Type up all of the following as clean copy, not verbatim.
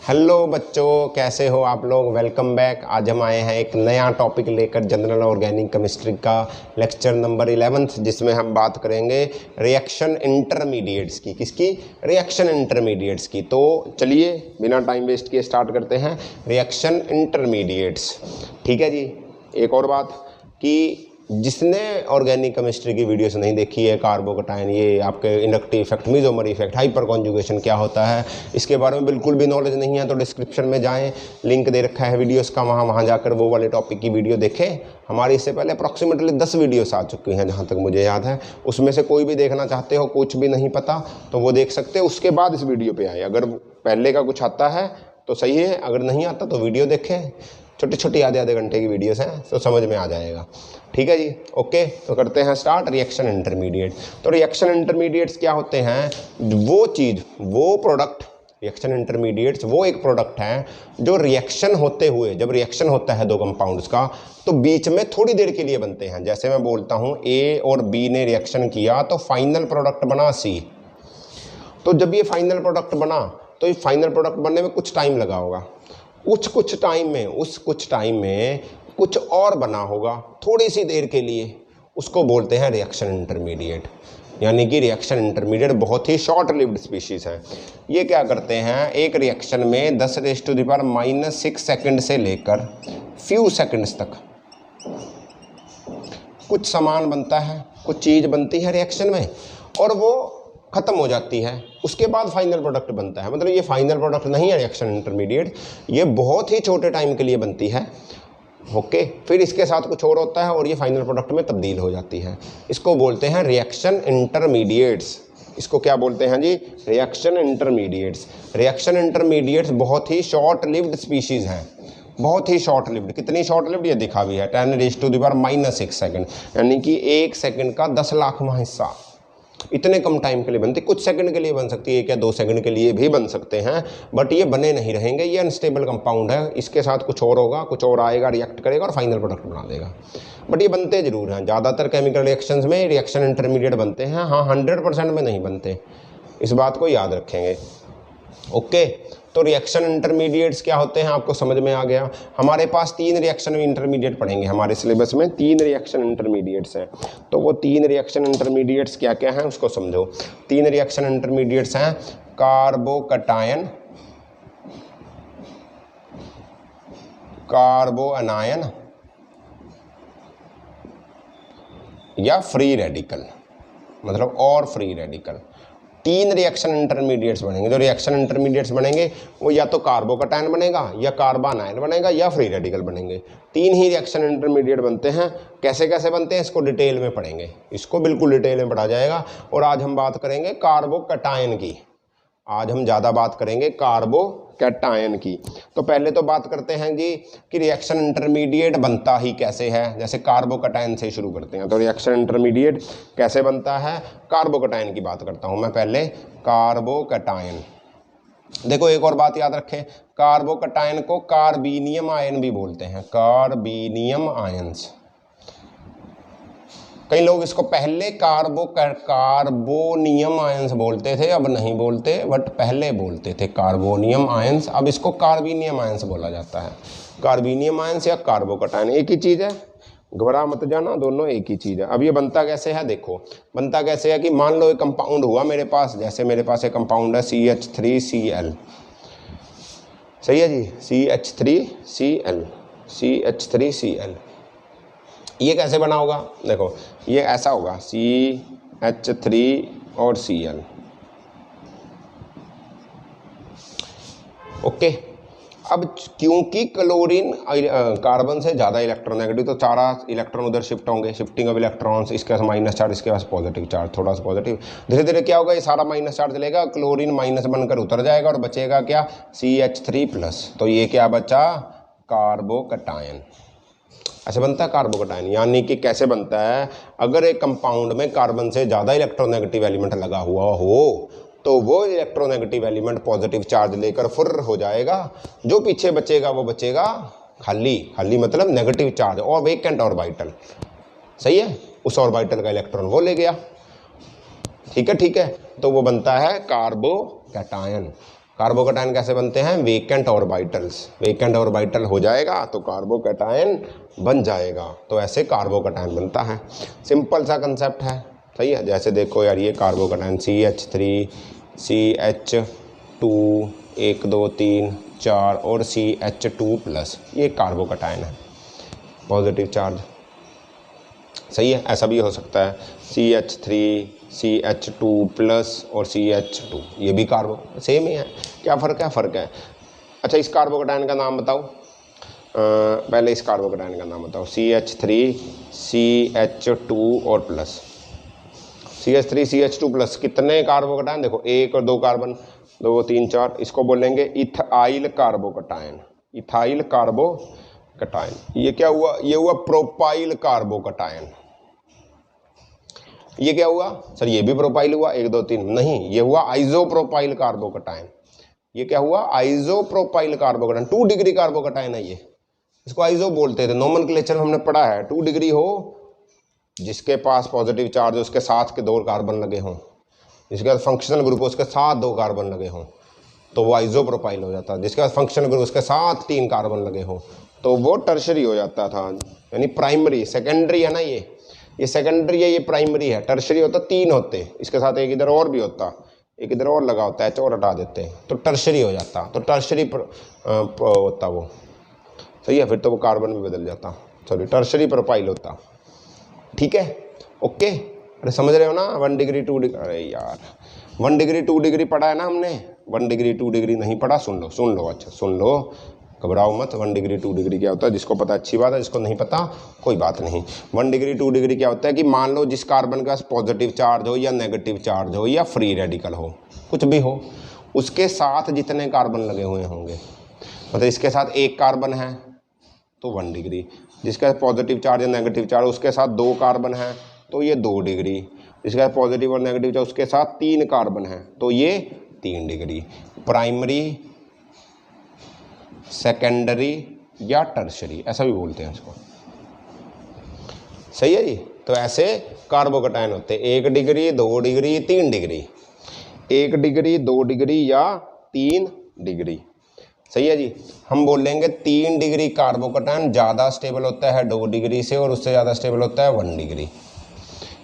Hello बच्चों, कैसे हो आप लोग। Welcome back. आज हम आए हैं एक नया टॉपिक लेकर, जनरल ऑर्गेनिक केमिस्ट्री का लेक्चर नंबर 11, जिसमें हम बात करेंगे रिएक्शन इंटरमीडिएट्स की। किसकी? रिएक्शन इंटरमीडिएट्स की। तो चलिए बिना टाइम वेस्ट किए स्टार्ट करते हैं रिएक्शन इंटरमीडिएट्स। ठीक है जी। एक और बात कि जिसने ऑर्गेनिक केमिस्ट्री की वीडियोस नहीं देखी है, कार्बोकटायन, ये आपके inductive effect, mesomer effect, hyper conjugation क्या होता है, इसके बारे में बिल्कुल भी नॉलेज नहीं है, तो डिस्क्रिप्शन में जाएं, लिंक दे रखा है वीडियोस का, वहाँ जाकर वो वाले टॉपिक की वीडियो देखें। हमारी इससे पहले अप्रॉक्सीमेटली 10 वीडियोस आ चुकी हैं जहाँ तक मुझे याद है। उसमें से कोई भी देखना चाहते हो, कुछ भी नहीं पता तो वो देख सकते हो, उसके बाद इस वीडियो पर आए। अगर पहले का कुछ आता है तो सही है, अगर नहीं आता तो वीडियो देखें। छोटी छोटी आधे घंटे की वीडियोस हैं तो समझ में आ जाएगा। ठीक है जी। ओके, तो करते हैं स्टार्ट रिएक्शन इंटरमीडिएट। तो रिएक्शन इंटरमीडिएट्स क्या होते हैं? वो चीज़, वो प्रोडक्ट, रिएक्शन इंटरमीडिएट्स वो एक प्रोडक्ट है जो रिएक्शन होते हुए, जब रिएक्शन होता है दो कंपाउंड्स का, तो बीच में थोड़ी देर के लिए बनते हैं। जैसे मैं बोलता हूँ ए और बी ने रिएक्शन किया तो फाइनल प्रोडक्ट बना सी। तो जब ये फाइनल प्रोडक्ट बना तो ये फाइनल प्रोडक्ट बनने में कुछ टाइम लगा होगा। उस कुछ टाइम में कुछ और बना होगा थोड़ी सी देर के लिए, उसको बोलते हैं रिएक्शन इंटरमीडिएट। यानी कि रिएक्शन इंटरमीडिएट बहुत ही शॉर्ट लिव्ड स्पीशीज़ है। ये क्या करते हैं, एक रिएक्शन में 10⁻⁻6 सेकंड से लेकर फ्यू सेकंड्स तक कुछ सामान बनता है, कुछ चीज़ बनती है रिएक्शन में, और वो ख़त्म हो जाती है। उसके बाद फाइनल प्रोडक्ट बनता है। मतलब ये फाइनल प्रोडक्ट नहीं है रिएक्शन इंटरमीडिएट, ये बहुत ही छोटे टाइम के लिए बनती है। ओके, फिर इसके साथ कुछ और होता है और ये फाइनल प्रोडक्ट में तब्दील हो जाती है। इसको बोलते हैं रिएक्शन इंटरमीडिएट्स। इसको क्या बोलते हैं जी? Reaction intermediates. रिएक्शन इंटरमीडिएट्स बहुत ही शॉर्ट लिव्ड स्पीशीज़ हैं, बहुत ही शॉर्ट लिव्ड। कितनी शॉर्ट लिव्ड ये दिखा भी है, 10⁻⁻6 सेकंड, यानी कि 1 सेकंड का 10 लाखवां हिस्सा। इतने कम टाइम के लिए बनती, कुछ सेकंड के लिए बन सकती है, 1 या 2 सेकंड के लिए भी बन सकते हैं, बट ये बने नहीं रहेंगे। ये अनस्टेबल कंपाउंड है, इसके साथ कुछ और होगा, कुछ और आएगा, रिएक्ट करेगा और फाइनल प्रोडक्ट बना देगा। बट ये बनते जरूर हैं। ज़्यादातर केमिकल रिएक्शंस में रिएक्शन इंटरमीडिएट बनते हैं। हाँ, 100% में नहीं बनते, इस बात को याद रखेंगे। ओके, तो रिएक्शन इंटरमीडिएट्स क्या होते हैं आपको समझ में आ गया। हमारे पास 3 रिएक्शन इंटरमीडिएट पढ़ेंगे हमारे सिलेबस में, 3 रिएक्शन इंटरमीडिएट्स हैं। तो वो 3 रिएक्शन इंटरमीडिएट्स क्या क्या हैं उसको समझो। 3 रिएक्शन इंटरमीडिएट्स हैं कार्बोकटायन, कार्बोअनायन या फ्री रेडिकल, मतलब और फ्री रेडिकल। 3 रिएक्शन इंटरमीडिएट्स बनेंगे। जो रिएक्शन इंटरमीडिएट्स बनेंगे वो या तो कार्बोकटायन बनेगा, या कार्बोनायन बनेगा, या फ्री रेडिकल बनेंगे। 3 ही रिएक्शन इंटरमीडिएट बनते हैं। कैसे कैसे बनते हैं इसको डिटेल में पढ़ेंगे, इसको बिल्कुल डिटेल में पढ़ा जाएगा। और आज हम बात करेंगे कार्बोकटायन की। आज हम ज़्यादा बात करेंगे कार्बोकटायन की। तो पहले तो बात करते हैं जी कि रिएक्शन इंटरमीडिएट बनता ही कैसे है। जैसे कार्बोकटायन से शुरू करते हैं। तो रिएक्शन इंटरमीडिएट कैसे बनता है, कार्बोकटायन की बात करता हूँ मैं पहले। कार्बोकटायन, देखो एक और बात याद रखें, कार्बोकटायन को कार्बोनियम आयन भी बोलते हैं, कार्बोनियम आयन्स। कई लोग इसको पहले कार्बोनियम आयंस बोलते थे, अब नहीं बोलते, बट पहले बोलते थे कार्बोनियम आयंस, अब इसको कार्बोनियम आयंस बोला जाता है। कार्बोनियम आयंस या कार्बोकटायन एक ही चीज़ है, घबरा मत जाना, दोनों एक ही चीज़ है। अब ये बनता कैसे है, देखो बनता कैसे है कि मान लो एक कंपाउंड हुआ मेरे पास, जैसे मेरे पास एक कंपाउंड है CH3Cl, सही है जी, CH3Cl। ये कैसे बना होगा, देखो ये ऐसा होगा CH3 और Cl। ओके, अब क्योंकि क्लोरीन कार्बन से ज़्यादा इलेक्ट्रोनेगेटिव, तो सारा इलेक्ट्रॉन उधर शिफ्ट होंगे, शिफ्टिंग ऑफ इलेक्ट्रॉन्स, इसके पास माइनस चार्ज, इसके पास पॉजिटिव चार्ज, थोड़ा सा पॉजिटिव। धीरे धीरे क्या होगा, ये सारा माइनस चार्ज लेगा, क्लोरीन माइनस बनकर उतर जाएगा और बचेगा क्या, CH3+। तो ये क्या बचा, कार्बोकटायन। ऐसे बनता है कार्बोकटायन। यानी कि कैसे बनता है, अगर एक कंपाउंड में कार्बन से ज़्यादा इलेक्ट्रोनेगेटिव एलिमेंट लगा हुआ हो तो वो इलेक्ट्रोनेगेटिव एलिमेंट पॉजिटिव चार्ज लेकर फुर्र हो जाएगा, जो पीछे बचेगा वो बचेगा खाली। खाली मतलब नेगेटिव चार्ज और वेकेंट ऑर्बिटल, सही है, उस ऑर्बिटल का इलेक्ट्रॉन वो ले गया। ठीक है, तो वो बनता है कार्बोकटायन। कार्बोकैटायन कैसे बनते हैं? वेकेंट ऑर्बिटल्स, वेकेंट ऑर्बिटल हो जाएगा तो कार्बोकैटायन बन जाएगा, तो ऐसे कार्बोकैटायन बनता है। सिंपल सा कंसेप्ट है, सही है। जैसे देखो यार, ये कार्बोकैटायन CH3 CH2 1 2 3 4 और CH2+, ये कार्बोकैटायन है, पॉजिटिव चार्ज, सही है। ऐसा भी हो सकता है CH3 CH2+ और CH2, ये भी कार्बो, सेम ही है। क्या फ़र्क है? फ़र्क है। अच्छा, इस कार्बोकैटायन का नाम बताओ, पहले इस कार्बोकैटायन का नाम बताओ। CH3 CH2 और प्लस, CH3 CH2+, कितने कार्बोकैटायन? देखो 1 और 2 कार्बन, 2 3 4, इसको बोलेंगे इथाइल कार्बोकैटायन, इथाइल कार्बोकैटायन। ये क्या हुआ? ये हुआ प्रोपाइल कार्बोकैटायन। ये क्या हुआ सर? ये भी प्रोपाइल हुआ, 1 2 3, नहीं, ये हुआ आइसोप्रोपाइल कार्बोकैटायन। ये क्या हुआ? Isopropyl carbocation. 2 डिग्री कार्बोकैटायन है ये, इसको आइसो बोलते थे, नोमेनक्लेचर हमने पढ़ा है। 2 डिग्री हो, जिसके पास पॉजिटिव चार्ज उसके साथ के 2 कार्बन लगे हों, जिसके पास फंक्शनल ग्रुप हो उसके साथ 2 कार्बन लगे हों, तो वो आइसोप्रोपाइल हो जाता है। जिसके पास फंक्शनल ग्रुप उसके साथ 3 कार्बन लगे हों, तो वो टर्शरी हो जाता था, यानी प्राइमरी। सेकेंडरी है ना, ये सेकेंडरी है, ये प्राइमरी है। टर्शरी होता 3 होते, इसके साथ एक इधर और भी होता, एक इधर और लगा होता है, और हटा देते हैं तो टर्शरी हो जाता, तो टर्शरी होता वो, सही है। फिर तो वो कार्बन भी बदल जाता, सॉरी टर्शरी प्रोपाइल होता, ठीक है, ओके। अरे समझ रहे हो ना? 1 डिग्री 2 डिग्री, अरे यार 1 डिग्री 2 डिग्री पढ़ा है ना हमने, 1 डिग्री 2 डिग्री नहीं पढ़ा? सुन लो, अच्छा सुन लो, घबराओ मत। 1 डिग्री 2 डिग्री क्या होता है? जिसको पता अच्छी बात है, जिसको नहीं पता कोई बात नहीं। 1 डिग्री 2 डिग्री क्या होता है कि मान लो जिस कार्बन के पास पॉजिटिव चार्ज हो या नेगेटिव चार्ज हो या फ्री रेडिकल हो, कुछ भी हो, उसके साथ जितने कार्बन लगे हुए होंगे, मतलब इसके साथ 1 कार्बन है तो 1 डिग्री, जिसका पॉजिटिव चार्ज या नेगेटिव चार्ज उसके साथ 2 कार्बन है तो ये 2 डिग्री, जिसका पॉजिटिव और नेगेटिव चार्ज उसके साथ 3 कार्बन है तो ये 3 डिग्री। प्राइमरी, सेकेंडरी या टर्शरी, ऐसा भी बोलते हैं इसको, सही है जी। तो ऐसे कार्बोकैटायन होते हैं 1 degree 2 degree 3 degree, 1 degree 2 degree या 3 डिग्री, सही है जी। हम बोलेंगे 3 डिग्री कार्बोकैटायन ज़्यादा स्टेबल होता है 2 डिग्री से, और उससे ज़्यादा स्टेबल होता है 1 डिग्री।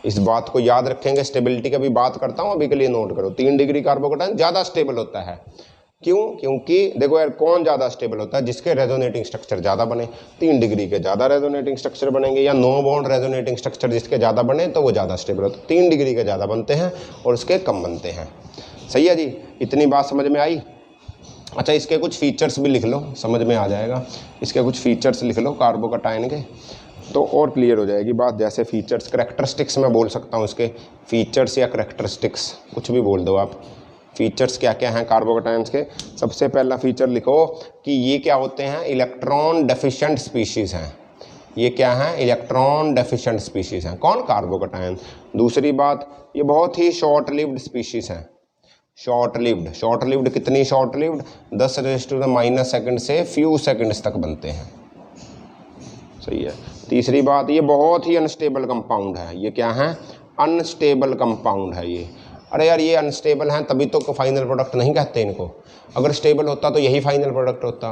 इस बात को याद रखेंगे, स्टेबिलिटी का भी बात करता हूँ, अभी के लिए नोट करो। 3 डिग्री कार्बोकैटायन ज़्यादा स्टेबल होता है, क्यों? क्योंकि देखो यार, कौन ज़्यादा स्टेबल होता है? जिसके रेजोनेटिंग स्ट्रक्चर ज़्यादा बने। 3 डिग्री के ज़्यादा रेजोनेटिंग स्ट्रक्चर बनेंगे, या नो बॉन्ड रेजोनेटिंग स्ट्रक्चर जिसके ज़्यादा बने तो वो ज़्यादा स्टेबल होता है। 3 डिग्री के ज़्यादा बनते हैं और उसके कम बनते हैं, सही है जी। इतनी बात समझ में आई? अच्छा, इसके कुछ फीचर्स भी लिख लो, समझ में आ जाएगा। इसके कुछ फीचर्स लिख लो कार्बोकैटायन के, तो और क्लियर हो जाएगी बात। जैसे फीचर्स, करैक्टरिस्टिक्स मैं बोल सकता हूँ इसके, फीचर्स या करैक्टरिस्टिक्स कुछ भी बोल दो आप। फीचर्स क्या क्या हैं कार्बोकैटायंस के? सबसे पहला फीचर लिखो कि ये क्या होते हैं? इलेक्ट्रॉन डेफिशिएंट स्पीशीज़ हैं। ये क्या हैं? इलेक्ट्रॉन डेफिशिएंट स्पीशीज़ हैं। कौन? कार्बोकैटायन। दूसरी बात, ये बहुत ही शॉर्ट लिव्ड स्पीशीज़ हैं। शॉर्ट लिव्ड कितनी शॉर्ट लिव्ड? 10⁻⁻ सेकंड से फ्यू सेकंड्स तक बनते हैं, सही है। तीसरी बात, ये बहुत ही अनस्टेबल कंपाउंड है। ये क्या है? अनस्टेबल कंपाउंड है ये। अरे यार, ये अनस्टेबल हैं तभी तो फाइनल प्रोडक्ट नहीं कहते इनको। अगर स्टेबल होता तो यही फाइनल प्रोडक्ट होता।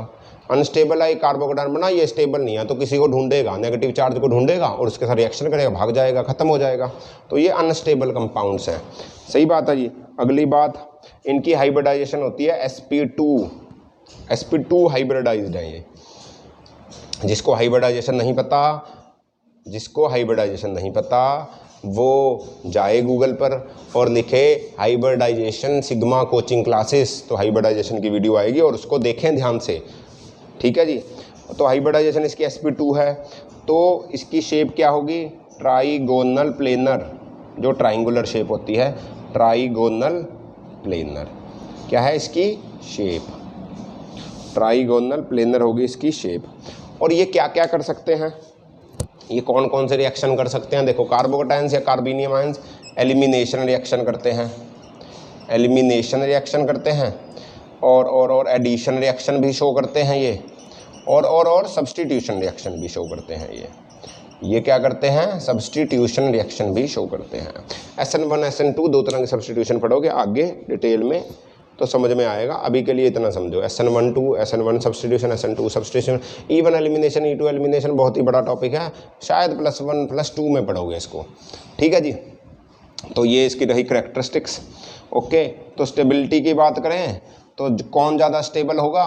अनस्टेबल है, कार्बोकैटायन बना, ये स्टेबल नहीं है, तो किसी को ढूंढेगा, नेगेटिव चार्ज को ढूंढेगा और उसके साथ रिएक्शन करेगा, भाग जाएगा, खत्म हो जाएगा। तो ये अनस्टेबल कंपाउंड्स हैं, सही बात है जी। अगली बात, इनकी हाइब्रिडाइजेशन होती है sp2 हाइब्रिडाइज्ड है ये। जिसको हाइब्रिडाइजेशन नहीं पता वो जाए गूगल पर और लिखे हाइब्रिडाइजेशन सिग्मा कोचिंग क्लासेस, तो हाइब्रिडाइजेशन की वीडियो आएगी और उसको देखें ध्यान से, ठीक है जी। तो हाइब्रिडाइजेशन इसकी sp2 है, तो इसकी शेप क्या होगी? ट्राइगोनल प्लेनर, जो ट्राइंगुलर शेप होती है, ट्राइगोनल प्लेनर। क्या है इसकी शेप? ट्राइगोनल प्लेनर होगी इसकी शेप। और ये क्या क्या कर सकते हैं? ये कौन कौन से रिएक्शन कर सकते हैं? देखो, कार्बोकैटायंस या कार्बोनियम आयंस एलिमिनेशन रिएक्शन करते हैं, और एडिशन रिएक्शन भी शो करते हैं ये, और सब्स्टिट्यूशन रिएक्शन भी शो करते हैं ये क्या करते हैं? सब्स्टिट्यूशन रिएक्शन भी शो करते हैं। SN1 SN2 दो तरह के सब्स्टिट्यूशन पढ़ोगे आगे डिटेल में, तो समझ में आएगा। अभी के लिए इतना समझो, SN1 SN1 substitution, SN2 substitution, even elimination, E2 elimination बहुत ही बड़ा टॉपिक है, शायद +1 +2 में पढ़ोगे इसको, ठीक है जी। तो ये इसकी रही करेक्टरिस्टिक्स। ओके, तो स्टेबिलिटी की बात करें तो कौन ज़्यादा स्टेबल होगा,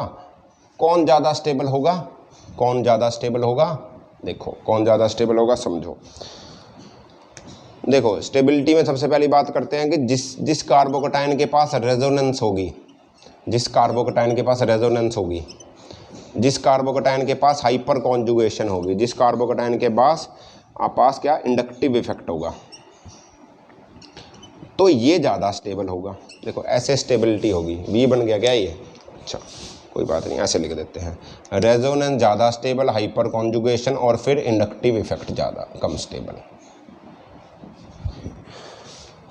कौन ज़्यादा स्टेबल होगा, कौन ज़्यादा स्टेबल होगा, देखो कौन ज़्यादा स्टेबल होगा समझो। देखो स्टेबिलिटी में सबसे पहली बात करते हैं कि जिस कार्बोकटायन के पास रेजोनेंस होगी, जिस कार्बोकटायन के पास रेजोनेंस होगी, जिस कार्बोकटायन के पास हाइपर कॉन्जुगेशन होगी, जिस कार्बोकटायन के पास क्या इंडक्टिव इफेक्ट होगा, तो ये ज़्यादा स्टेबल होगा। देखो ऐसे स्टेबिलिटी होगी, V बन गया क्या ये, अच्छा कोई बात नहीं, ऐसे लिख देते हैं, रेजोनेंस ज़्यादा स्टेबल, हाइपर कॉन्जुगेशन और फिर इंडक्टिव इफेक्ट ज़्यादा कम स्टेबल।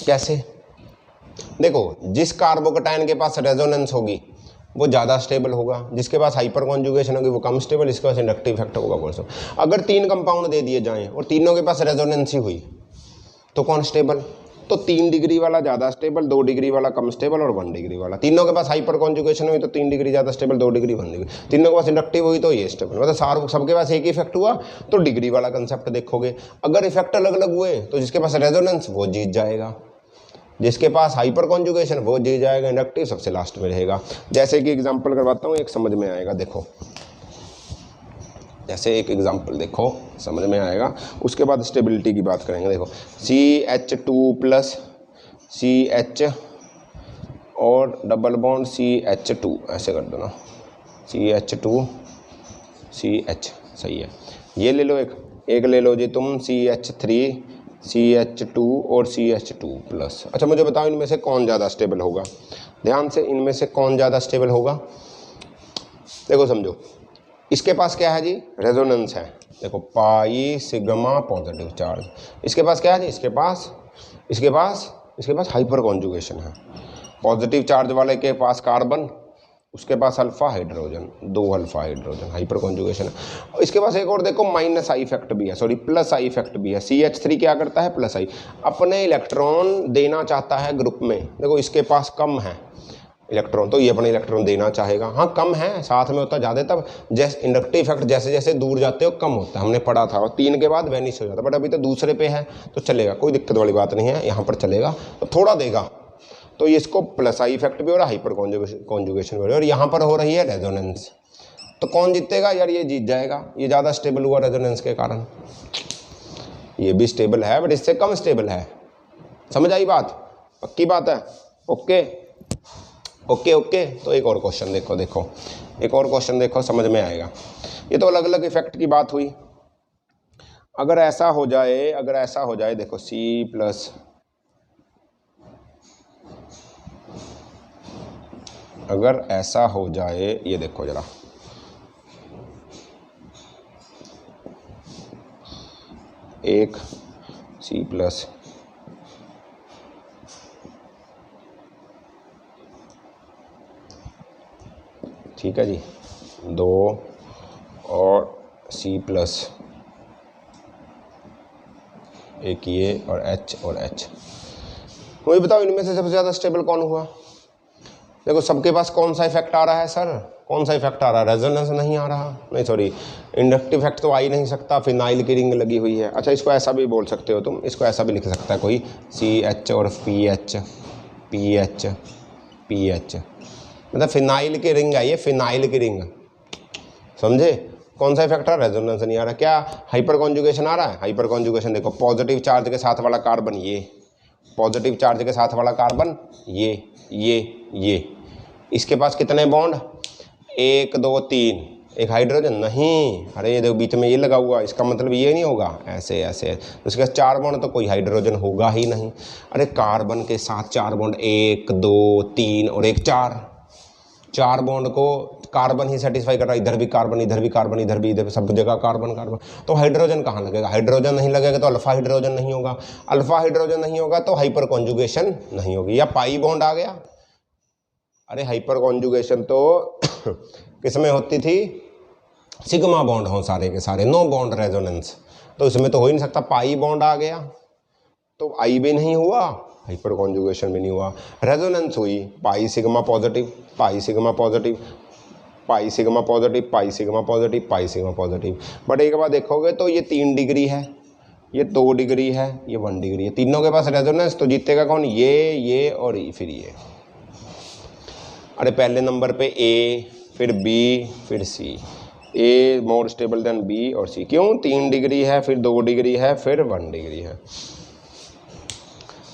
कैसे, देखो जिस कार्बोकटायन के पास रेजोनेंस होगी वो ज़्यादा स्टेबल होगा, जिसके पास हाइपर कॉन्जुगेशन होगी वो कम स्टेबल, इसके पास इंडक्टिव इफेक्ट होगा बोलो। अगर 3 कंपाउंड दे दिए जाएं और तीनों के पास रेजोनेंस ही हुई तो कौन स्टेबल, तो 3 डिग्री वाला ज़्यादा स्टेबल, 2 डिग्री वाला कम स्टेबल और 1 डिग्री वाला। तीनों के पास हाइपर कॉन्जुगेशन हुई तो 3 डिग्री ज़्यादा स्टेबल, 2 डिग्री 1 डिग्री। तीनों के पास इंडक्टिव हुई तो ये स्टेबल, मतलब सबके पास एक ही इफेक्ट हुआ तो डिग्री वाला कंसेप्ट देखोगे। अगर इफेक्ट अलग अलग हुए तो जिसके पास रेजोनेंस वो जीत जाएगा, जिसके पास हाइपर कॉन्जुगेशन वो जीत जाएगा, इंडक्टिव सबसे लास्ट में रहेगा। जैसे कि एग्जाम्पल करवाता हूँ, एक समझ में आएगा। देखो जैसे एक एग्जाम्पल देखो समझ में आएगा, उसके बाद स्टेबिलिटी की बात करेंगे। देखो CH2 प्लस CH और डबल बॉन्ड CH2, ऐसे कर दो ना, CH2 CH, सही है। ये ले लो, एक ले लो जी तुम CH3 CH2 और CH2 प्लस। अच्छा मुझे बताओ इनमें से कौन ज़्यादा स्टेबल होगा, ध्यान से, इनमें से कौन ज़्यादा स्टेबल होगा। देखो समझो, इसके पास क्या है जी, रेजोनेंस है। देखो पाई सिग्मा पॉजिटिव चार्ज, इसके पास क्या है जी, इसके पास हाइपर कॉन्जुगेशन है। पॉजिटिव चार्ज वाले के पास कार्बन, उसके पास alpha hydrogen, 2 alpha hydrogen, hyper conjugation है। इसके पास एक और देखो माइनस आई इफेक्ट भी है, सॉरी प्लस आई इफेक्ट भी है। CH3 क्या करता है, प्लस आई, अपने इलेक्ट्रॉन देना चाहता है ग्रुप में। देखो इसके पास कम है इलेक्ट्रॉन तो ये अपने इलेक्ट्रॉन देना चाहेगा, हाँ कम है, साथ में होता ज़्यादा, तब जैसे इंडक्टिव इफेक्ट जैसे जैसे दूर जाते हो कम होता है, हमने पढ़ा था, और 3 के बाद वैनिश हो जाता, बट अभी तो दूसरे पे है तो चलेगा, कोई दिक्कत वाली बात नहीं है, यहाँ पर चलेगा तो थोड़ा देगा। तो इसको प्लस आई इफेक्ट भी हो रहा है, हाइपर कॉन्जुगेशन भी हो रहा है, और यहाँ पर हो रही है रेजोनेंस। तो कौन जीतेगा यार, ये जीत जाएगा, ये ज़्यादा स्टेबल हुआ रेजोनेंस के कारण। ये भी स्टेबल है बट इससे कम स्टेबल है, समझ आई बात, पक्की बात है। Okay okay okay. तो एक और क्वेश्चन देखो एक और क्वेश्चन देखो, समझ में आएगा। ये तो अलग अलग इफेक्ट की बात हुई। अगर ऐसा हो जाए देखो C प्लस, अगर ऐसा हो जाए, ये देखो जरा, एक C प्लस ठीक है जी, 2 और C प्लस, एक ये और H और H। मुझे बताओ इनमें से सबसे ज़्यादा स्टेबल कौन हुआ। देखो सबके पास कौन सा इफेक्ट आ रहा है सर, कौन सा इफेक्ट आ रहा है, रेजोनेंस नहीं आ रहा, नहीं सॉरी इंडक्टिव इफेक्ट तो आ ही नहीं सकता, फिनाइल की रिंग लगी हुई है। अच्छा इसको ऐसा भी बोल सकते हो तुम, इसको ऐसा भी लिख सकता है कोई, CH और PH, मतलब फिनाइल की रिंग है ये, फिनाइल की रिंग, समझे। कौन सा इफेक्ट आ रहा है, रेजोनेंस नहीं आ रहा, क्या हाइपर कॉन्जुगेशन आ रहा है, हाइपर कॉन्जुगेशन। देखो पॉजिटिव चार्ज के साथ वाला कार्बन ये, पॉजिटिव चार्ज के साथ वाला कार्बन ये, इसके पास कितने बॉन्ड, 1 2 3, एक हाइड्रोजन नहीं, अरे ये देखो बीच में ये लगा हुआ, इसका मतलब ये नहीं होगा, ऐसे उसके पास 4 बॉन्ड तो कोई हाइड्रोजन होगा ही नहीं। अरे कार्बन के साथ 4 बॉन्ड, 1 2 3 और एक 4 बॉन्ड को कार्बन ही सेटिस्फाई कर रहा है, इधर भी कार्बन, इधर भी कार्बन, इधर भी, इधर सब जगह कार्बन, तो हाइड्रोजन कहाँ लगेगा, हाइड्रोजन नहीं लगेगा तो अल्फा हाइड्रोजन नहीं होगा, अल्फा हाइड्रोजन नहीं होगा तो हाइपर कॉन्जुगेशन नहीं होगी, या पाई बॉन्ड आ गया। अरे हाइपर कॉन्जुगेशन तो किसमें होती थी, सिग्मा बॉन्ड हो सारे के सारे, नो बॉन्ड रेजोनेंस, तो इसमें तो हो ही नहीं सकता, पाई बॉन्ड आ गया तो आई भी नहीं हुआ हाइपर कॉन्जुगेशन भी नहीं हुआ, रेजोनेंस हुई, pi sigma positive, pi sigma positive, pi sigma positive, pi sigma positive, pi sigma positive. But एक बार देखोगे तो ये 3 डिग्री है, ये 2 डिग्री है, ये 1 डिग्री है, तीनों के पास रेजोनेंस, तो जीतेगा कौन? ये और फिर ये। अरे पहले नंबर पे ए, फिर बी, फिर सी। ए मोर स्टेबल देन बी और सी। क्यों? 3 डिग्री है, फिर 2 डिग्री है, फिर 1 डिग्री है।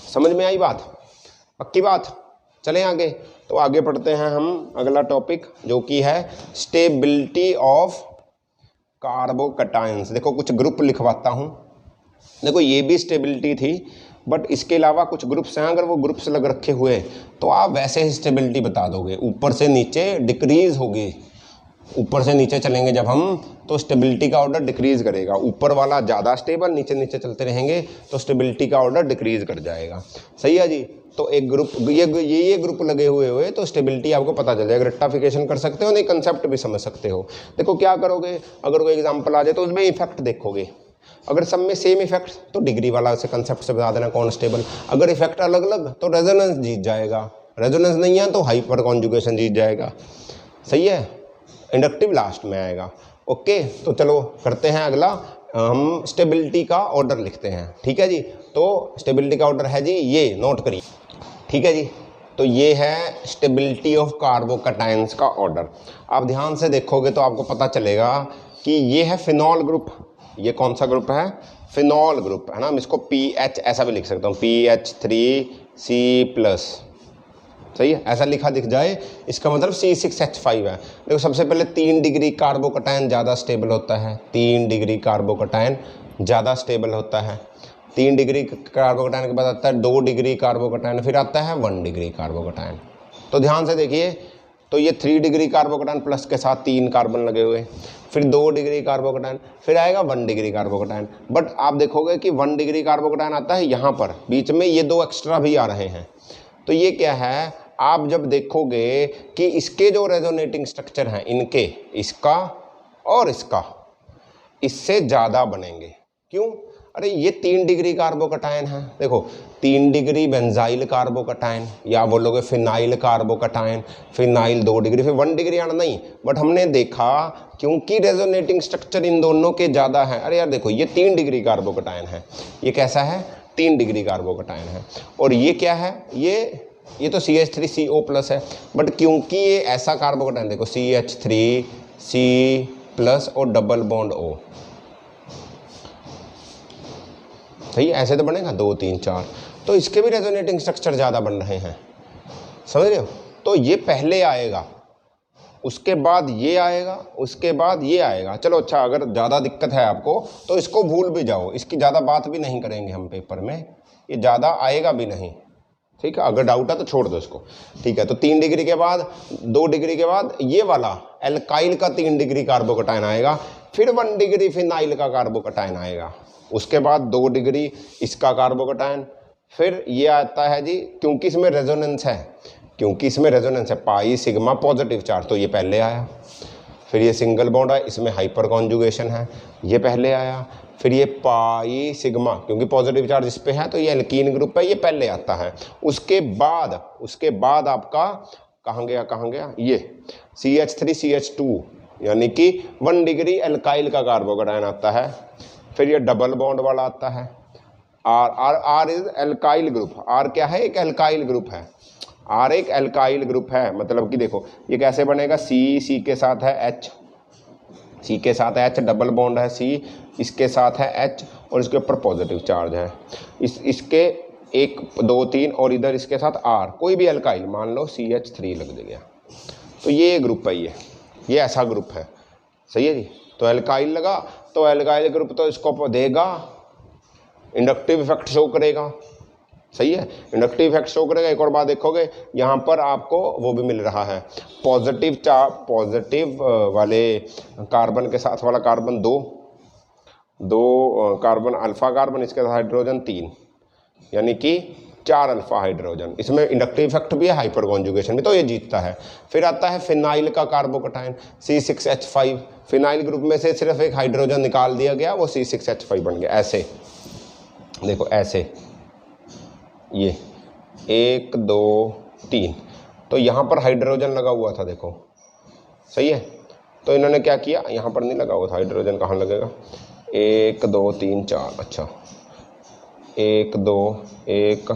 समझ में आई बात? पक्की बात? चलें आगे। तो आगे पढ़ते हैं हम अगला टॉपिक, जो कि है स्टेबिलिटी ऑफ कार्बोकटायंस। देखो कुछ ग्रुप लिखवाता हूँ। देखो ये भी स्टेबिलिटी थी, बट इसके अलावा कुछ ग्रुप्स हैं, अगर वो ग्रुप्स लग रखे हुए तो आप वैसे ही स्टेबिलिटी बता दोगे, ऊपर से नीचे डिक्रीज होगी। ऊपर से नीचे चलेंगे जब हम, तो स्टेबिलिटी का ऑर्डर डिक्रीज करेगा। ऊपर वाला ज़्यादा स्टेबल, नीचे नीचे चलते रहेंगे तो स्टेबिलिटी का ऑर्डर डिक्रीज कर जाएगा। सही है जी। तो एक ग्रुप, ये ग्रुप लगे हुए तो स्टेबिलिटी आपको पता चल जाएगा। रेक्टिफिकेशन कर सकते हो, नहीं कंसेप्ट भी समझ सकते हो। देखो क्या करोगे, अगर कोई एग्जाम्पल आ जाए तो उसमें इफेक्ट देखोगे। अगर सब में सेम इफेक्ट तो डिग्री वाला से कंसेप्ट से बता देना कौन स्टेबल। अगर इफेक्ट अलग अलग तो रेजोनेंस जीत जाएगा, रेजोनेंस नहीं है तो हाइपर कॉन्जुगेशन जीत जाएगा। सही है। इंडक्टिव लास्ट में आएगा। ओके, तो चलो करते हैं अगला। हम स्टेबिलिटी का ऑर्डर लिखते हैं। ठीक है जी। तो स्टेबिलिटी का ऑर्डर है जी, ये नोट करिए। ठीक है जी। तो ये है स्टेबिलिटी ऑफ कार्बोकटायंस का ऑर्डर। आप ध्यान से देखोगे तो आपको पता चलेगा कि ये है फिनॉल ग्रुप। ये कौन सा ग्रुप है? फिनॉल ग्रुप है ना। हम इसको PH ऐसा भी लिख सकता हूँ, PH3C+। सही है, ऐसा लिखा दिख जाए, इसका मतलब C6H5 है। देखो सबसे पहले 3 डिग्री कार्बोकटायन ज़्यादा स्टेबल होता है। 3 डिग्री कार्बोकटायन ज़्यादा स्टेबल होता है। 3 डिग्री कार्बोकटायन के बाद आता है 2 डिग्री कार्बोकटायन, फिर आता है 1 डिग्री कार्बोकटायन। तो ध्यान से देखिए, तो ये 3 डिग्री कार्बोकटायन प्लस के साथ 3 कार्बन लगे हुए, फिर 2 डिग्री कार्बोकटायन, फिर आएगा 1 डिग्री कार्बोकटायन। बट आप देखोगे कि 1 डिग्री कार्बोकटायन आता है यहाँ पर, बीच में ये 2 एक्स्ट्रा भी आ रहे हैं। तो ये क्या है, आप जब देखोगे कि इसके जो रेजोनेटिंग स्ट्रक्चर हैं, इनके, इसका और इसका, इससे ज़्यादा बनेंगे। क्यों? अरे ये 3 डिग्री कार्बोकटायन है। देखो 3 डिग्री बेंजाइल कार्बोकटायन, या बोलोगे फिनाइल कार्बोकटायन, फिनाइल 2 डिग्री, फिर 1 डिग्री आना नहीं। बट हमने देखा क्योंकि रेजोनेटिंग स्ट्रक्चर इन दोनों के ज़्यादा है। अरे यार देखो ये 3 डिग्री कार्बोकटायन है, ये कैसा है? 3 डिग्री कार्बोकटायन है। और ये क्या है? ये तो CH3CO+ है। बट क्योंकि ये ऐसा कार्बोकटायन, देखो CH3C+ और डबल बॉन्ड O। सही, ऐसे तो बनेगा 2 3 4। तो इसके भी रेजोनेटिंग स्ट्रक्चर ज़्यादा बन रहे हैं। समझ रहे हो? तो ये पहले आएगा, उसके बाद ये आएगा, उसके बाद ये आएगा। चलो अच्छा, अगर ज़्यादा दिक्कत है आपको तो इसको भूल भी जाओ, इसकी ज़्यादा बात भी नहीं करेंगे हम पेपर में, ये ज़्यादा आएगा भी नहीं। ठीक है, अगर डाउट है तो छोड़ दो इसको। ठीक है, तो 3 डिग्री के बाद, 2 डिग्री के बाद ये वाला एल्काइल का 3 डिग्री कार्बोकटायन आएगा, फिर 1 डिग्री फिनाइल का कार्बोकटायन आएगा, उसके बाद 2 डिग्री इसका कार्बोकटायन, फिर ये आता है जी, क्योंकि इसमें रेजोनेंस है, पाई सिग्मा पॉजिटिव चार्ज, तो ये पहले आया। फिर ये सिंगल बॉन्ड है, इसमें हाइपर कॉन्जुगेशन है, ये पहले आया। फिर ये पाई सिग्मा, क्योंकि पॉजिटिव चार्ज इस पे है तो ये एल्कीन ग्रुप है, ये पहले आता है। उसके बाद आपका कहाँ गया, ये CH3CH2, यानी कि 1 डिग्री एल्काइल का कार्बोकटायन आता है। फिर ये डबल बॉन्ड वाला आता है, R is alkyl group. R क्या है? एक एल्काइल ग्रुप है। R एक एल्काइल ग्रुप है, मतलब कि देखो ये कैसे बनेगा, C के साथ है H, C के साथ H, डबल बॉन्ड है C, इसके साथ है H और इसके ऊपर पॉजिटिव चार्ज है। इसके 1 2 3 और इधर इसके साथ R, कोई भी एल्काइल, मान लो CH3 लग गया, तो ये ग्रुप है, ये ऐसा ग्रुप है। सही है जी। तो एल्काइल लगा तो एल्काइल ग्रुप तो इसको देगा, इंडक्टिव इफेक्ट शो करेगा। सही है, इंडक्टिव इफेक्ट शो करेगा। एक और बात देखोगे, यहाँ पर आपको वो भी मिल रहा है, पॉजिटिव वाले कार्बन के साथ वाला कार्बन 2 कार्बन, अल्फा कार्बन, इसके साथ हाइड्रोजन 3, यानी कि 4 अल्फा हाइड्रोजन। इसमें इंडक्टिव इफेक्ट भी है, हाइपर कॉन्जुगेशन भी, तो ये जीतता है। फिर आता है फिनाइल का कार्बोकटायन C6H5, फिनाइल ग्रुप में से सिर्फ एक हाइड्रोजन निकाल दिया गया, वो C6H5 बन गया। ऐसे देखो, ऐसे ये 1 2 3, तो यहाँ पर हाइड्रोजन लगा हुआ था, देखो सही है। तो इन्होंने क्या किया, यहाँ पर नहीं लगा हुआ था हाइड्रोजन, कहाँ लगेगा, 1 2 3 4, अच्छा 1 2 1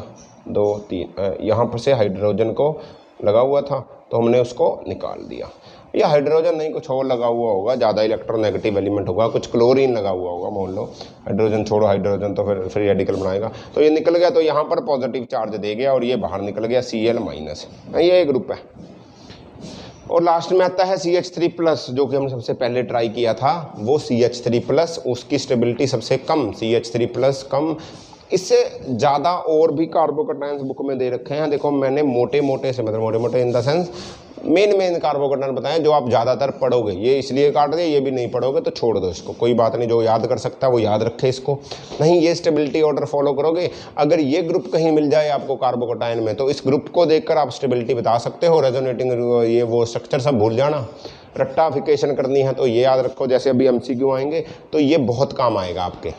2 3, यहाँ पर से हाइड्रोजन को लगा हुआ था तो हमने उसको निकाल दिया। ये हाइड्रोजन नहीं, कुछ और लगा हुआ होगा, ज़्यादा इलेक्ट्रोनेगेटिव एलिमेंट होगा, कुछ क्लोरीन लगा हुआ होगा मान लो। हाइड्रोजन छोड़ो, हाइड्रोजन तो फिर फ्री रेडिकल बनाएगा। तो ये निकल गया, तो यहाँ पर पॉजिटिव चार्ज दे गया और ये बाहर निकल गया Cl-, ये ग्रुप है। और लास्ट में आता है CH3+, जो कि हमने सबसे पहले ट्राई किया था, वो CH3+, उसकी स्टेबिलिटी सबसे कम, CH3+ कम। इससे ज़्यादा और भी कार्बोकटायंस बुक में दे रखे हैं, देखो मैंने मोटे मोटे से, मतलब मोटे मोटे in the sense main carbocation बताएं जो आप ज़्यादातर पढ़ोगे। ये इसलिए काट दे, ये भी नहीं पढ़ोगे तो छोड़ दो इसको, कोई बात नहीं, जो याद कर सकता है वो याद रखे इसको। नहीं, ये स्टेबिलिटी ऑर्डर फॉलो करोगे, अगर ये ग्रुप कहीं मिल जाए आपको कार्बोकटायन में, तो इस ग्रुप को देखकर आप स्टेबिलिटी बता सकते हो। रेजोनेटिंग ये वो स्ट्रक्चर सब भूल जाना, रट्टाफिकेशन करनी है तो ये याद रखो, जैसे अभी MCQ आएंगे तो ये बहुत काम आएगा आपके।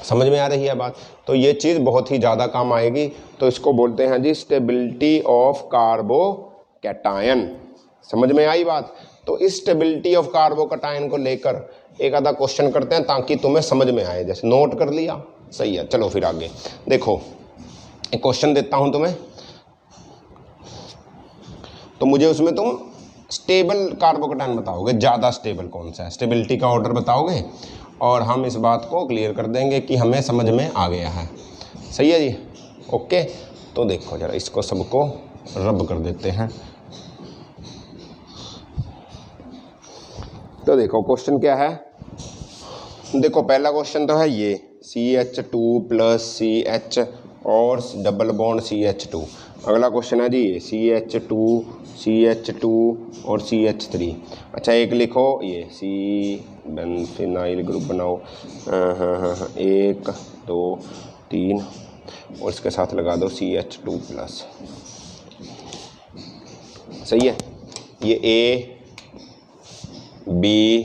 समझ में आ रही है बात? तो ये चीज़ बहुत ही ज़्यादा काम आएगी। तो इसको बोलते हैं जी स्टेबिलिटी ऑफ कार्बोकैटायन। समझ में आई बात? तो इस स्टेबिलिटी ऑफ कार्बोकैटायन को लेकर एक आधा क्वेश्चन करते हैं ताकि तुम्हें समझ में आए। जैसे नोट कर लिया, सही है, चलो फिर आगे देखो। एक क्वेश्चन देता हूं तुम्हें, तो मुझे उसमें तुम स्टेबल कार्बोकैटायन बताओगे, ज़्यादा स्टेबल कौन सा है, स्टेबिलिटी का ऑर्डर बताओगे और हम इस बात को क्लियर कर देंगे कि हमें समझ में आ गया है। सही है जी, ओके। तो देखो जरा इसको सबको रब कर देते हैं। तो देखो क्वेश्चन क्या है, देखो पहला क्वेश्चन तो है ये CH2+CH और डबल बॉन्ड CH2। अगला क्वेश्चन है जी ये CH2 और CH3। अच्छा एक लिखो ये फिनाइल ग्रुप बनाओ, 1 2 3 और इसके साथ लगा दो CH2+। सही है, ये A B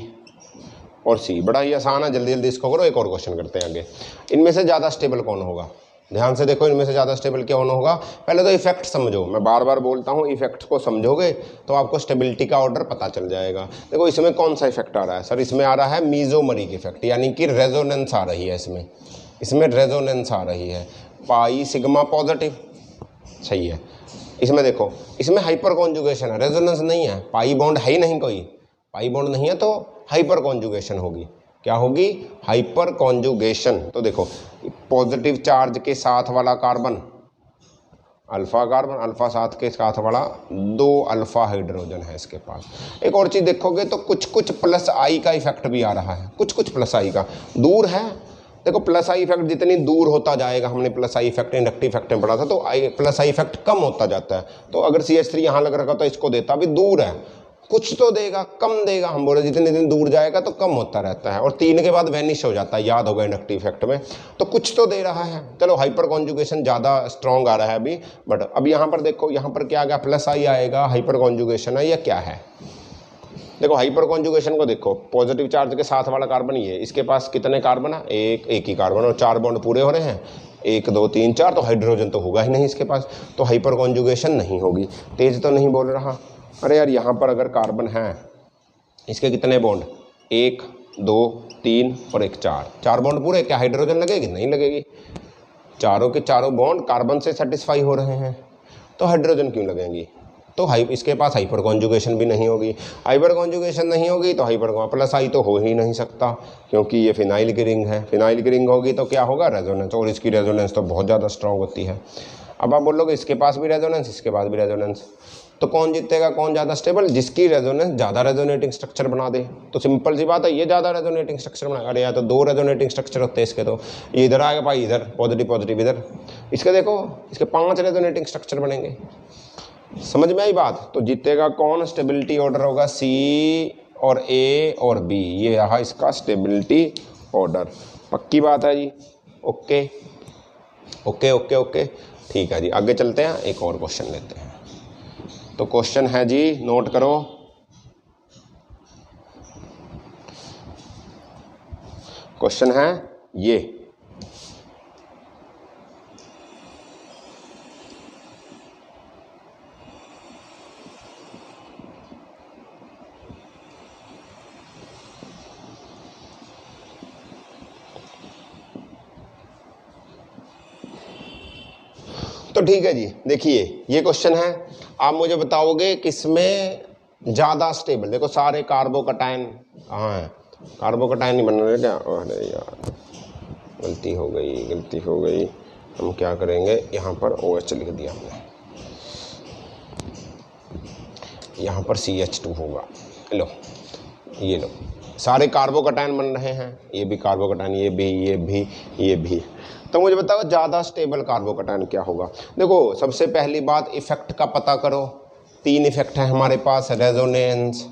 और C, बड़ा ही आसान है, जल्दी जल्दी इसको करो। एक और क्वेश्चन करते हैं आगे। इनमें से ज़्यादा स्टेबल कौन होगा, ध्यान से देखो, इनमें से ज़्यादा स्टेबल कौन होगा। पहले तो इफेक्ट समझो, मैं बार बार बोलता हूँ, इफेक्ट को समझोगे तो आपको स्टेबिलिटी का ऑर्डर पता चल जाएगा। देखो इसमें कौन सा इफेक्ट आ रहा है सर, इसमें आ रहा है मीजोमरिक इफेक्ट, यानी कि रेजोनेंस आ रही है इसमें रेजोनेंस आ रही है, पाई सिग्मा पॉजिटिव। सही है, इसमें देखो इसमें हाइपर कॉन्जुगेशन है, रेजोनेंस नहीं है, पाई बॉन्ड है ही नहीं, कोई पाई बॉन्ड नहीं है तो हाइपर कॉन्जुगेशन होगी। क्या होगी, हाइपर कॉन्जुगेशन। तो देखो पॉजिटिव चार्ज के साथ वाला कार्बन अल्फा कार्बन, अल्फा साथ के साथ वाला 2 अल्फा हाइड्रोजन है इसके पास। एक और चीज़ देखोगे तो कुछ कुछ प्लस आई का इफेक्ट भी आ रहा है, कुछ कुछ प्लस आई का, दूर है। देखो प्लस आई इफेक्ट जितनी दूर होता जाएगा, हमने plus I effect inductive effect में पढ़ा था, तो प्लस आई इफेक्ट कम होता जाता है। तो अगर CH3 यहाँ लग रखा तो इसको देता भी दूर है, कुछ तो देगा, कम देगा। हम बोले जितने दिन दूर जाएगा तो कम होता रहता है, और 3 के बाद वैनिश हो जाता है, याद होगा इंडक्टिव इफेक्ट में। तो कुछ तो दे रहा है। चलो हाइपर कॉन्जुगेशन ज़्यादा स्ट्रॉन्ग आ रहा है अभी, बट अब यहाँ पर देखो, यहाँ पर क्या आ गया, प्लस आई आएगा, हाइपर कॉन्जुगेशन है या क्या है। देखो हाइपर कॉन्जुगेशन को देखो, पॉजिटिव चार्ज के साथ वाला कार्बन ये, इसके पास कितने कार्बन है, एक ही कार्बन, और 4 बॉन्ड पूरे हो रहे हैं, 1 2 3 4, तो हाइड्रोजन तो होगा ही नहीं इसके पास, तो हाइपर कॉन्जुगेशन नहीं होगी। तेज तो नहीं बोल रहा, अरे यार यहाँ पर अगर कार्बन है, इसके कितने बॉन्ड, 1 2 3 और 1 4 बॉन्ड पूरे, क्या हाइड्रोजन लगेगी, नहीं लगेगी। चारों के चारों बॉन्ड कार्बन से सेटिस्फाई हो रहे हैं, तो हाइड्रोजन क्यों लगेंगी। तो इसके पास हाइपर कॉन्जुगेशन भी नहीं होगी। हाइपर कॉन्जुगेशन नहीं होगी तो हाइपर प्लस आई तो हो ही नहीं सकता, क्योंकि ये फिनाइल की रिंग है। फिनाइल की रिंग होगी तो क्या होगा, रेजोनेंस, और इसकी रेजोनेंस तो बहुत ज़्यादा स्ट्रांग होती है। अब आप बोलोगे इसके पास भी रेजोनेंस, इसके पास भी रेजोनेंस, तो कौन जीतेगा, कौन ज़्यादा स्टेबल, जिसकी रेजोनेंस ज़्यादा रेजोनेटिंग स्ट्रक्चर बना दे। तो सिंपल सी बात है, ये ज़्यादा रेजोनेटिंग स्ट्रक्चर बना, अरे यार तो 2 रेजोनेटिंग स्ट्रक्चर होते हैं इसके, तो ये इधर आएगा भाई, इधर पॉजिटिव पॉजिटिव इधर, इसके देखो इसके 5 रेजोनेटिंग स्ट्रक्चर बनेंगे। समझ में आई बात। तो जीतेगा कौन, स्टेबिलिटी ऑर्डर होगा C और A और B, ये रहा इसका स्टेबिलिटी ऑर्डर। पक्की बात है जी, ओके ओके ओके ओके, ठीक है जी। आगे चलते हैं, एक और क्वेश्चन लेते हैं। तो क्वेश्चन है जी, नोट करो, क्वेश्चन है ये तो ठीक है जी, देखिए ये क्वेश्चन है, आप मुझे बताओगे किसमें ज़्यादा स्टेबल। देखो सारे कार्बोकटायन कहाँ है, कार्बोकटायन नहीं बन रहे क्या, अरे यार गलती हो गई। हम क्या करेंगे, यहाँ पर OH लिख दिया हमने, यहाँ पर CH2 होगा। लो ये लो, सारे कार्बोकटायन बन रहे हैं, ये भी कार्बोकटायन, ये भी। तो मुझे बताओ ज़्यादा स्टेबल कार्बोकटायन क्या होगा। देखो सबसे पहली बात इफेक्ट का पता करो, 3 इफेक्ट है हमारे पास, रेजोनेंस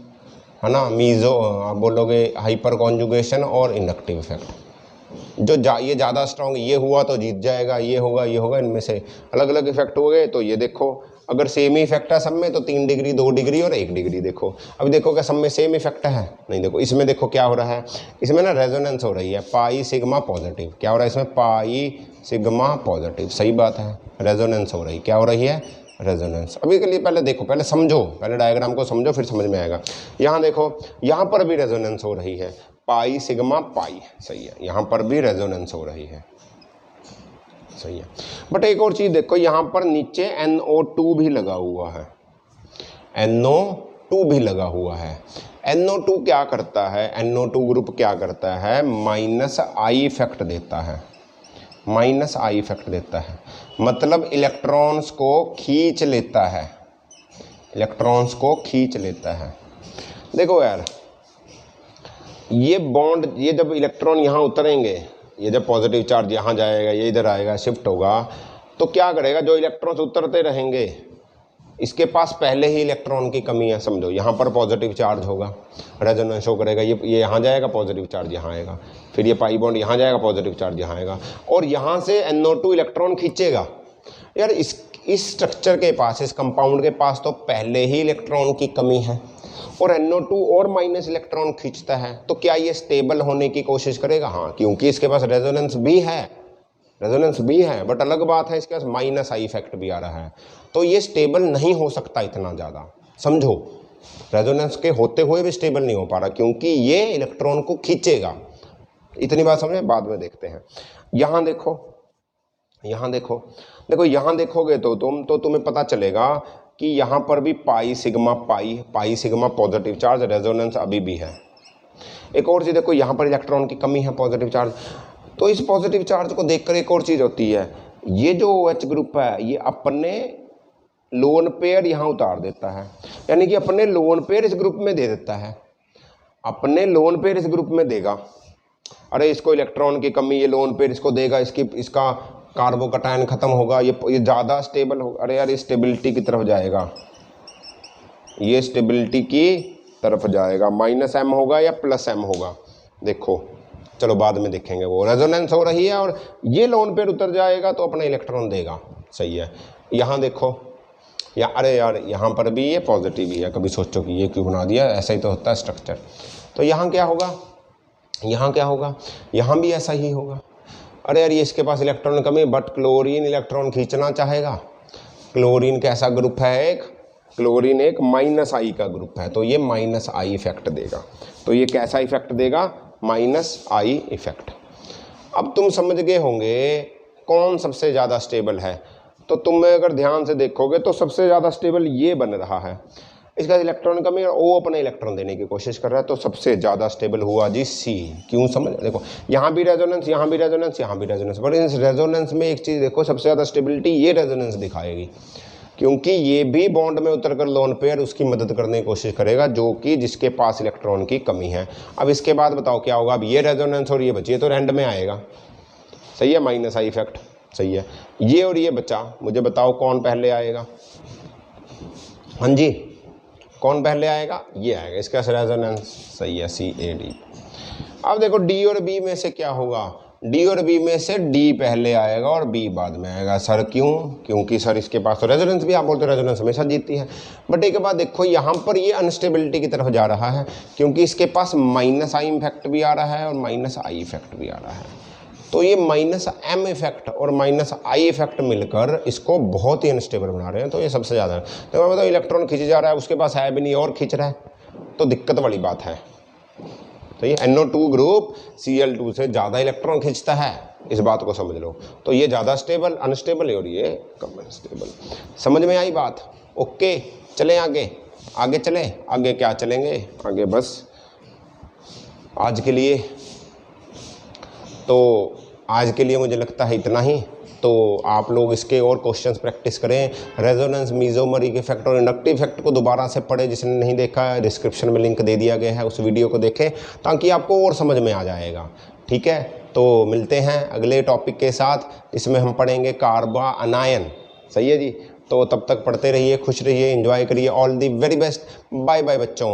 है ना, मीज़ो आप बोलोगे हाइपर कॉन्जुगेशन और इंडक्टिव इफेक्ट। जो ये ज़्यादा स्ट्रॉन्ग ये हुआ तो जीत जाएगा, ये होगा, इनमें से अलग अलग इफेक्ट हो गए। तो ये देखो अगर सेम ही इफेक्ट है सब में तो 3 डिग्री 2 डिग्री और 1 डिग्री। देखो अभी देखो क्या सब में सेम इफेक्ट है, नहीं। देखो इसमें देखो क्या हो रहा है, इसमें ना रेजोनेंस हो रही है, पाई सिग्मा पॉजिटिव। क्या हो रहा है इसमें, पाई सिग्मा पॉजिटिव, सही बात है, रेजोनेंस हो रही। क्या हो रही है, रेजोनेंस। अभी के लिए पहले देखो, पहले समझो, पहले डायग्राम को समझो फिर समझ में आएगा। यहाँ देखो यहाँ पर भी रेजोनेंस हो रही है, पाई सिग्मा पाई, सही है, यहाँ पर भी रेजोनेंस हो रही है, सही है। बट एक और चीज़ देखो, यहाँ पर नीचे NO2 भी लगा हुआ है, NO2 भी लगा हुआ है। NO2 क्या करता है, NO2 ग्रुप क्या करता है, -I इफेक्ट देता है, -I इफेक्ट देता है, मतलब इलेक्ट्रॉन्स को खींच लेता है, इलेक्ट्रॉन्स को खींच लेता है। देखो यार ये बॉन्ड, ये जब इलेक्ट्रॉन यहाँ उतरेंगे, ये जब पॉजिटिव चार्ज यहाँ जाएगा, ये इधर आएगा, शिफ्ट होगा, तो क्या करेगा, जो इलेक्ट्रॉन्स उतरते रहेंगे इसके पास पहले ही इलेक्ट्रॉन की कमी है, समझो यहाँ पर पॉजिटिव चार्ज होगा, रेजोनेंस शो करेगा, ये यहाँ जाएगा, पॉजिटिव चार्ज यहाँ आएगा, फिर ये पाई बॉन्ड यहाँ जाएगा, पॉजिटिव चार्ज यहाँ आएगा, और यहाँ से NO2 इलेक्ट्रॉन खींचेगा। यार इस स्ट्रक्चर के पास, इस कंपाउंड के पास तो पहले ही इलेक्ट्रॉन की कमी है और NO2 और माइनस इलेक्ट्रॉन खींचता है, तो क्या ये स्टेबल होने की कोशिश करेगा? हाँ, क्योंकि इसके पास रेजोनेंस भी है, बट अलग बात है इसके पास -I इफेक्ट भी आ रहा है, तो ये स्टेबल नहीं हो सकता इतना ज़्यादा, समझो। रेजोनेंस के होते हुए भी स्टेबल नहीं हो पा रहा क्योंकि ये इलेक्ट्रॉन को खींचेगा। इतनी बात समझे, बाद में देखते हैं। यहाँ देखोगे तो तुम्हें पता चलेगा कि यहाँ पर भी pi sigma positive charge, resonance अभी भी है। एक और चीज़ देखो, यहाँ पर इलेक्ट्रॉन की कमी है, पॉजिटिव चार्ज, तो इस पॉजिटिव चार्ज को देखकर एक और चीज़ होती है, ये जो OH ग्रुप है ये अपने लोन पेयर यहाँ उतार देता है, यानी कि अपने लोन पेयर इस ग्रुप में दे देता है, अपने लोन पेयर इस ग्रुप में देगा। अरे इसको इलेक्ट्रॉन की कमी, ये लोन पेयर इसको देगा, इसका कार्बोकटायन खत्म होगा, ये ज़्यादा स्टेबल होगा। अरे यार ये स्टेबिलिटी की तरफ जाएगा, ये स्टेबिलिटी की तरफ जाएगा, -M होगा या +M होगा, देखो चलो बाद में देखेंगे। वो रेजोनेंस हो रही है और ये लोन पेयर उतर जाएगा तो अपना इलेक्ट्रॉन देगा, सही है। यहाँ देखो अरे यार यहाँ पर भी ये पॉजिटिव ही है, कभी सोचो कि ये क्यों बना दिया, ऐसा ही तो होता है स्ट्रक्चर। तो यहाँ क्या होगा, यहाँ भी ऐसा ही होगा। अरे यार ये इसके पास इलेक्ट्रॉन कमी, बट क्लोरीन इलेक्ट्रॉन खींचना चाहेगा। क्लोरीन कैसा ग्रुप है, क्लोरीन एक -I का ग्रुप है, तो ये -I इफेक्ट देगा। तो ये कैसा इफेक्ट देगा, -I इफेक्ट। अब तुम समझ गए होंगे कौन सबसे ज़्यादा स्टेबल है, तो तुम अगर ध्यान से देखोगे तो सबसे ज़्यादा स्टेबल ये बन रहा है, इसका इलेक्ट्रॉन कमी और वो अपने इलेक्ट्रॉन देने की कोशिश कर रहा है, तो सबसे ज़्यादा स्टेबल हुआ जी C। क्यों, समझ, देखो यहाँ भी रेजोनेंस, बट इस रेजोनेंस में एक चीज़ देखो, सबसे ज़्यादा स्टेबिलिटी ये रेजोनेंस दिखाएगी, क्योंकि ये भी बॉन्ड में उतरकर लोन पेयर उसकी मदद करने की कोशिश करेगा, जो कि जिसके पास इलेक्ट्रॉन की कमी है। अब इसके बाद बताओ क्या होगा, अब ये रेजोनेंस और ये बची, ये तो एंड में आएगा, सही है, -I इफेक्ट, सही है। ये और ये बचा, मुझे बताओ कौन पहले आएगा, हाँ जी कौन पहले आएगा, ये आएगा, इसका रेजोनेंस, सही है, CAD। अब देखो D और B में से क्या होगा, D और B में से D पहले आएगा और B बाद में आएगा। सर क्यों, क्योंकि सर इसके पास तो रेजोनेंस भी, आप बोलते हो रेजोनेंस हमेशा जीतती है, बट एक बात देखो यहाँ पर ये अनस्टेबिलिटी की तरफ जा रहा है, क्योंकि इसके पास -I इफेक्ट भी आ रहा है और -I इफेक्ट भी आ रहा है, तो ये -M इफेक्ट और -I इफेक्ट मिलकर इसको बहुत ही अनस्टेबल बना रहे हैं, तो ये सबसे ज़्यादा है। तो मैं बताऊँ इलेक्ट्रॉन खींच जा रहा है, उसके पास है भी नहीं और खींच रहा है, तो दिक्कत वाली बात है। तो ये NO2 ग्रुप Cl2 से ज़्यादा इलेक्ट्रॉन खींचता है, इस बात को समझ लो। तो ये ज़्यादा स्टेबल अनस्टेबल है और ये कम अनस्टेबल। समझ में आई बात? ओके, चलें आगे। आगे चलें, आगे क्या चलेंगे, आगे बस आज के लिए, तो आज के लिए मुझे लगता है इतना ही। तो आप लोग इसके और क्वेश्चंस प्रैक्टिस करें। रेजोनेंस, मेसोमेरिक इफेक्ट और इंडक्टिव इफेक्ट को दोबारा से पढ़ें, जिसने नहीं देखा है डिस्क्रिप्शन में लिंक दे दिया गया है, उस वीडियो को देखें ताकि आपको और समझ में आ जाएगा। ठीक है, तो मिलते हैं अगले टॉपिक के साथ, इसमें हम पढ़ेंगे कार्बा अनायन। सही है जी, तो तब तक पढ़ते रहिए, खुश रहिए, एंजॉय करिए। All the very best, bye bye बच्चों।